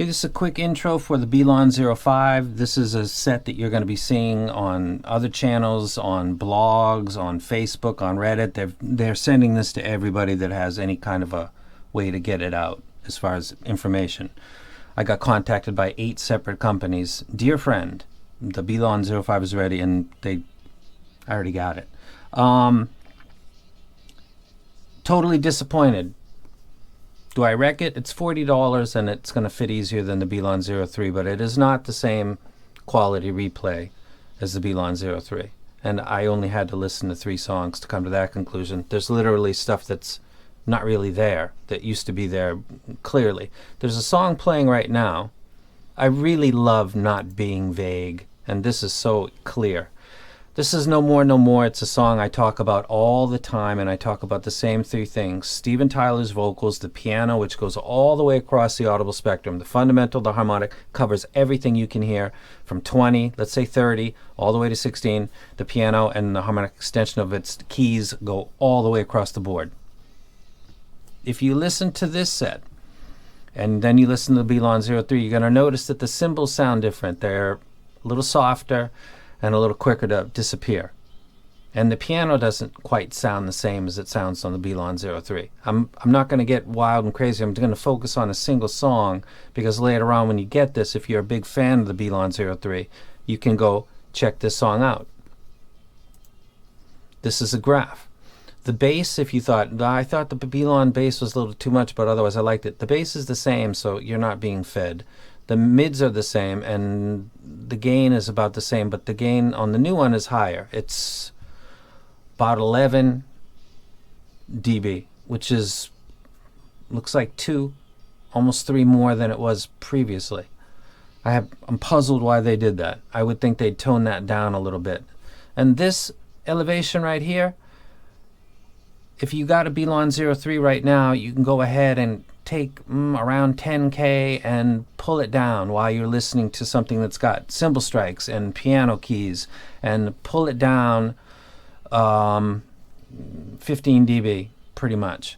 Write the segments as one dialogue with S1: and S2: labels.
S1: Here's a quick intro for the BLON 05. This is a set that you're going to be seeing on other channels, on blogs, on Facebook, on Reddit. They're sending this to everybody that has any kind of a way to get it out as far as information. I got contacted by 8 separate companies. Dear friend, the BLON 05 is ready, and I already got it. Totally disappointed. Do I wreck it? It's $40 and it's going to fit easier than the BLON 03, but it is not the same quality replay as the BLON 03. And I only had to listen to 3 songs to come to that conclusion. There's literally stuff that's not really there, that used to be there clearly. There's a song playing right now. I really love not being vague, and this is so clear. This is No More, No More. It's a song I talk about all the time, and I talk about the same 3 things. Steven Tyler's vocals, the piano, which goes all the way across the audible spectrum. The fundamental, the harmonic, covers everything you can hear from 20, let's say 30, all the way to 16. The piano and the harmonic extension of its keys go all the way across the board. If you listen to this set, and then you listen to the BLON 03, you're going to notice that the cymbals sound different. They're a little softer and a little quicker to disappear. And the piano doesn't quite sound the same as it sounds on the BLON 03. I'm not going to get wild and crazy. I'm going to focus on a single song, because later on when you get this, if you're a big fan of the BLON 03, you can go check this song out. This is a graph. The bass, if you thought, I thought the BLON bass was a little too much, but otherwise I liked it. The bass is the same, so you're not being fed. The mids are the same, and the gain is about the same, but the gain on the new one is higher. It's about 11 dB, which is, looks like 2, almost 3 more than it was previously. I'm puzzled why they did that. I would think they'd tone that down a little bit. And this elevation right here, if you got a BLON 03 right now, you can go ahead and take around 10K and pull it down while you're listening to something that's got cymbal strikes and piano keys, and pull it down 15 dB pretty much,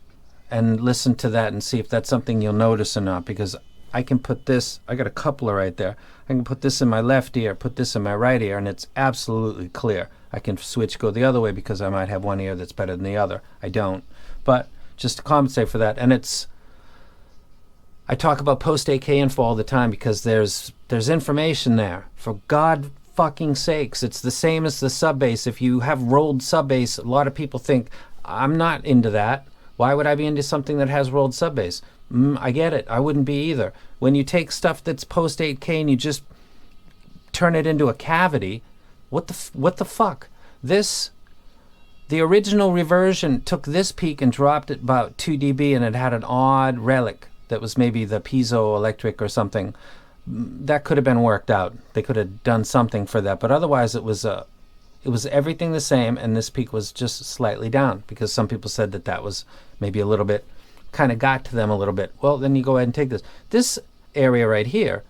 S1: and listen to that and see if that's something you'll notice or not. Because I can put this, I got a coupler right there, I can put this in my left ear, put this in my right ear, and it's absolutely clear. I can switch, go the other way, because I might have one ear that's better than the other. I don't, but just to compensate for that. And I talk about post AK info all the time, because there's information there. For God fucking sakes, it's the same as the sub bass. If you have rolled sub bass, a lot of people think, I'm not into that. Why would I be into something that has rolled sub bass? I get it. I wouldn't be either. When you take stuff that's post 8K and you just turn it into a cavity, what the fuck? The original reversion took this peak and dropped it about 2 dB, and it had an odd relic that was maybe the piezoelectric or something. That could have been worked out. They could have done something for that, but otherwise it was everything the same, and this peak was just slightly down, because some people said that was maybe a little bit, kind of got to them a little bit. Well, then you go ahead and take this area right here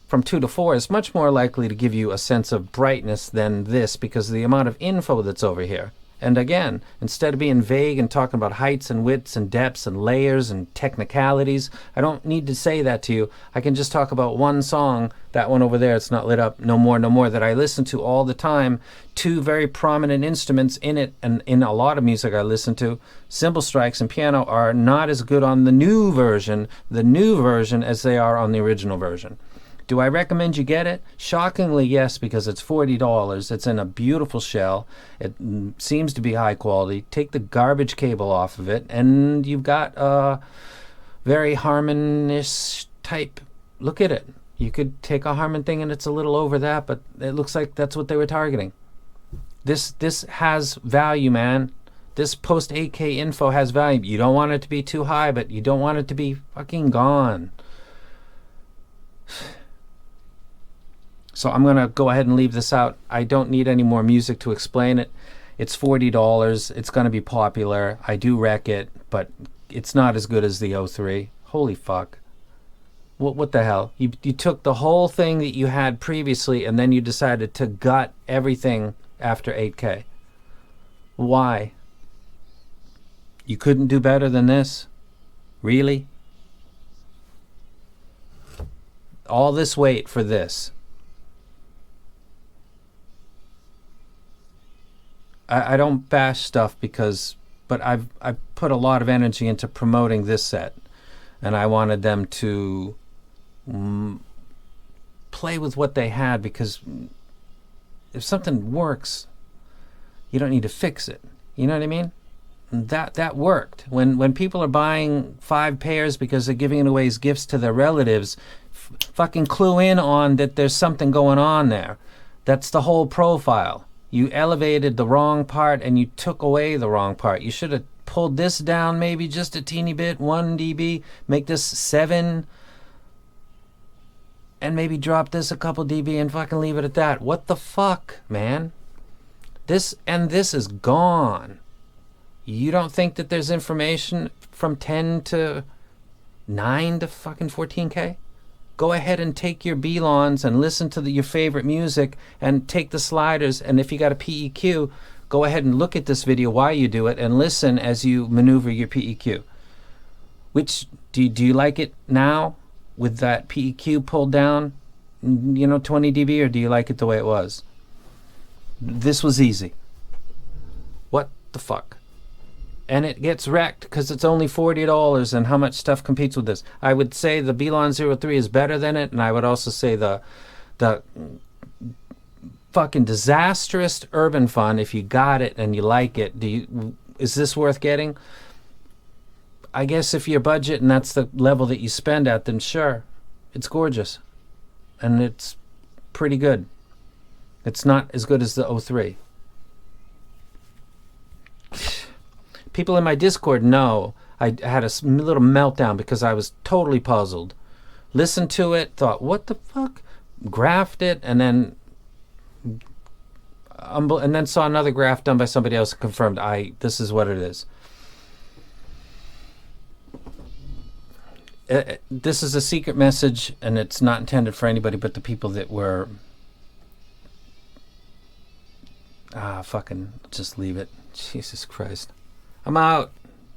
S1: from 2 to 4 is much more likely to give you a sense of brightness than this, because of the amount of info that's over here. And again, instead of being vague and talking about heights and widths and depths and layers and technicalities, I don't need to say that to you. I can just talk about one song, that one over there, it's not lit up, No More, No More, that I listen to all the time. 2 very prominent instruments in it, and in a lot of music I listen to. Cymbal strikes and piano are not as good on the new version as they are on the original version. Do I recommend you get it? Shockingly, yes, because it's $40. It's in a beautiful shell. It seems to be high quality. Take the garbage cable off of it, and you've got a very Harmonish type. Look at it. You could take a Harman thing, and it's a little over that, but it looks like that's what they were targeting. This has value, man. This post 8K info has value. You don't want it to be too high, but you don't want it to be fucking gone. So I'm going to go ahead and leave this out. I don't need any more music to explain it. It's $40. It's going to be popular. I do wreck it, but it's not as good as the 03. Holy fuck. What the hell? You took the whole thing that you had previously, and then you decided to gut everything after 8K. Why? You couldn't do better than this? Really? all this weight for this. I don't bash stuff but I've put a lot of energy into promoting this set, and I wanted them to play with what they had, because if something works, you don't need to fix it. You know what I mean? That worked. When people are buying 5 pairs because they're giving it away as gifts to their relatives, fucking clue in on that there's something going on there. That's the whole profile. You elevated the wrong part and you took away the wrong part. You should have pulled this down maybe just a teeny bit, 1 dB, make this 7, and maybe drop this a couple dB and fucking leave it at that. What the fuck, man? This is gone. You don't think that there's information from 10 to 9 to fucking 14K? Go ahead and take your BLONs and listen to your favorite music and take the sliders, and if you got a PEQ, go ahead and look at this video while you do it and listen as you maneuver your PEQ. Which, do you like it now with that PEQ pulled down, 20 dB, or do you like it the way it was? This was easy. What the fuck? And it gets wrecked because it's only $40, and how much stuff competes with this? I would say the BLON 03 is better than it, and I would also say the fucking disastrous Urban Fun, if you got it and you like it, is this worth getting? I guess if your budget and that's the level that you spend at, then sure. It's gorgeous. And it's pretty good. It's not as good as the 03. People in my Discord know I had a little meltdown because I was totally puzzled. Listened to it, thought, what the fuck? Graphed it, and then saw another graph done by somebody else and confirmed, this is what it is. This is a secret message, and it's not intended for anybody but the people that were... fucking just leave it. Jesus Christ. I'm out.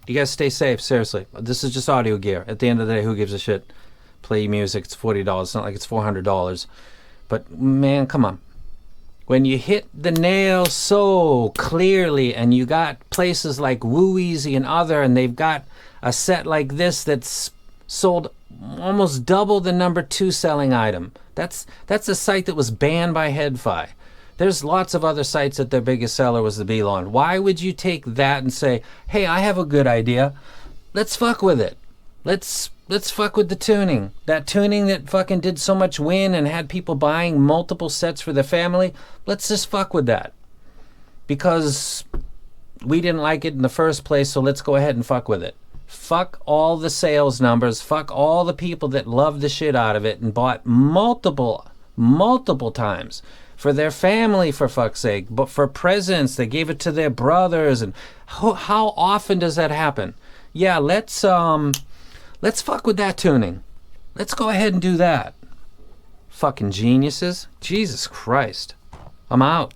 S1: You guys stay safe, seriously. This is just audio gear. At the end of the day, who gives a shit? Play music, it's $40. It's not like it's $400. But, man, come on. When you hit the nail so clearly, and you got places like Woo Easy and other, and they've got a set like this that's sold almost double the number 2 selling item. That's a site that was banned by HeadFi. There's lots of other sites that their biggest seller was the BLON. Why would you take that and say, hey, I have a good idea. Let's fuck with it. Let's fuck with the tuning. That tuning that fucking did so much win and had people buying multiple sets for their family. Let's just fuck with that. Because we didn't like it in the first place, so let's go ahead and fuck with it. Fuck all the sales numbers. Fuck all the people that loved the shit out of it and bought multiple times. For their family, for fuck's sake, but for presents, they gave it to their brothers. And how often does that happen? Yeah, let's fuck with that tuning. Let's go ahead and do that. Fucking geniuses. Jesus Christ. I'm out.